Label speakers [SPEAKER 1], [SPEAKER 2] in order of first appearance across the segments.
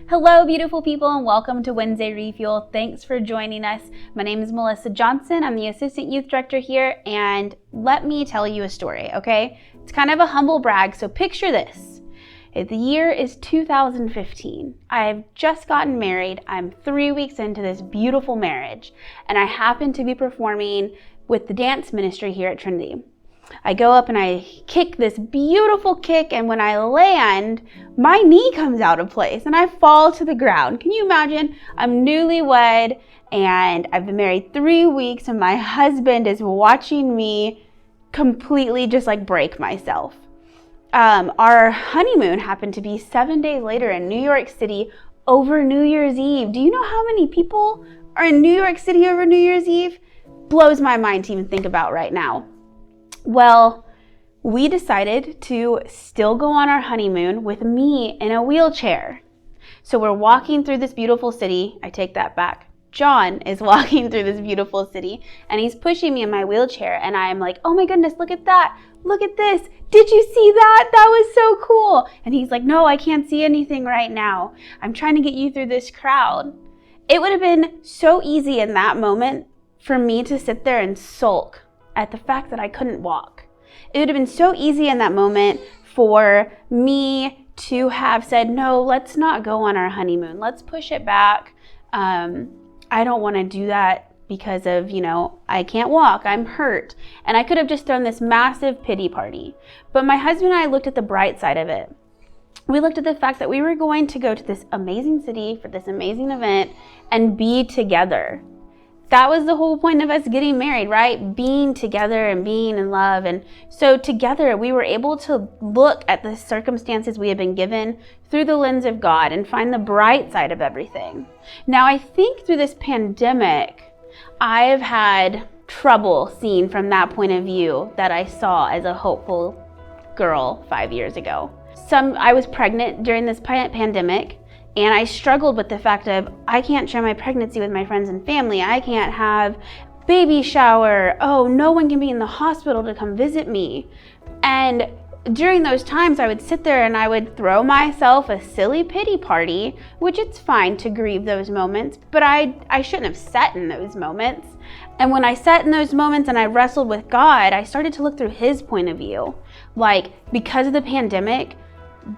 [SPEAKER 1] Hello, beautiful people, and welcome to Wednesday Refuel. Thanks for joining us. My name is Melissa Johnson. I'm the Assistant Youth Director here, and let me tell you a story, okay? It's kind of a humble brag, so picture this. The year is 2015. I've just gotten married. I'm 3 weeks into this beautiful marriage, and I happen to be performing with the dance ministry here at Trinity. I go up and I kick this beautiful kick, and when I land, my knee comes out of place and I fall to the ground. Can you imagine? I'm newlywed and I've been married 3 weeks, and my husband is watching me completely just like break myself. Our honeymoon happened to be 7 days later in New York City over New Year's Eve. Do you know how many people are in New York City over New Year's Eve? Blows my mind to even think about right now. Well, we decided to still go on our honeymoon with me in a wheelchair. So we're walking through this beautiful city. I take that back. John is walking through this beautiful city, and he's pushing me in my wheelchair, and I'm like, oh my goodness, look at that. Look at this. Did you see that? That was so cool. And he's like, no, I can't see anything right now. I'm trying to get you through this crowd. It would have been so easy in that moment for me to sit there and sulk at the fact that I couldn't walk. It would have been so easy in that moment for me to have said, no, let's not go on our honeymoon. Let's push it back. I don't want to do that because of, I can't walk. I'm hurt. And I could have just thrown this massive pity party. But my husband and I looked at the bright side of it. We looked at the fact that we were going to go to this amazing city for this amazing event and be together. That was the whole point of us getting married, right? Being together and being in love. And so together we were able to look at the circumstances we had been given through the lens of God and find the bright side of everything. Now, I think through this pandemic, I've had trouble seeing from that point of view that I saw as a hopeful girl 5 years ago. I was pregnant during this pandemic. And I struggled with the fact of, I can't share my pregnancy with my friends and family. I can't have baby shower. Oh, no one can be in the hospital to come visit me. And during those times, I would sit there and I would throw myself a silly pity party, which it's fine to grieve those moments, but I shouldn't have sat in those moments. And when I sat in those moments and I wrestled with God, I started to look through his point of view. Like, because of the pandemic,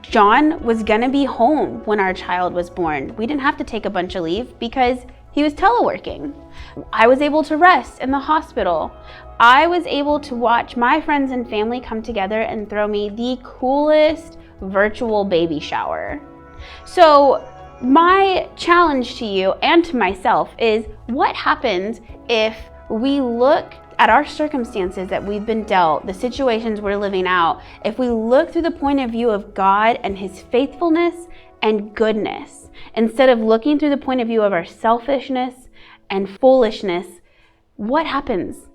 [SPEAKER 1] John was gonna be home when our child was born. We didn't have to take a bunch of leave because he was teleworking. I was able to rest in the hospital. I was able to watch my friends and family come together and throw me the coolest virtual baby shower. So my challenge to you and to myself is, what happens if we look at our circumstances that we've been dealt, the situations we're living out, if we look through the point of view of God and his faithfulness and goodness, instead of looking through the point of view of our selfishness and foolishness, what happens?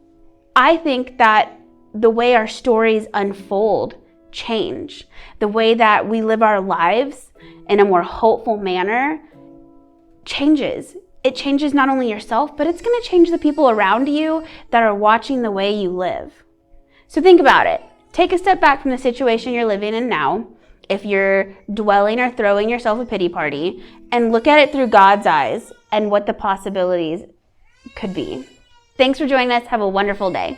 [SPEAKER 1] I think that the way our stories unfold change. The way that we live our lives in a more hopeful manner changes. It changes not only yourself, but it's going to change the people around you that are watching the way you live. So think about it. Take a step back from the situation you're living in now, if you're dwelling or throwing yourself a pity party, and look at it through God's eyes and what the possibilities could be. Thanks for joining us. Have a wonderful day.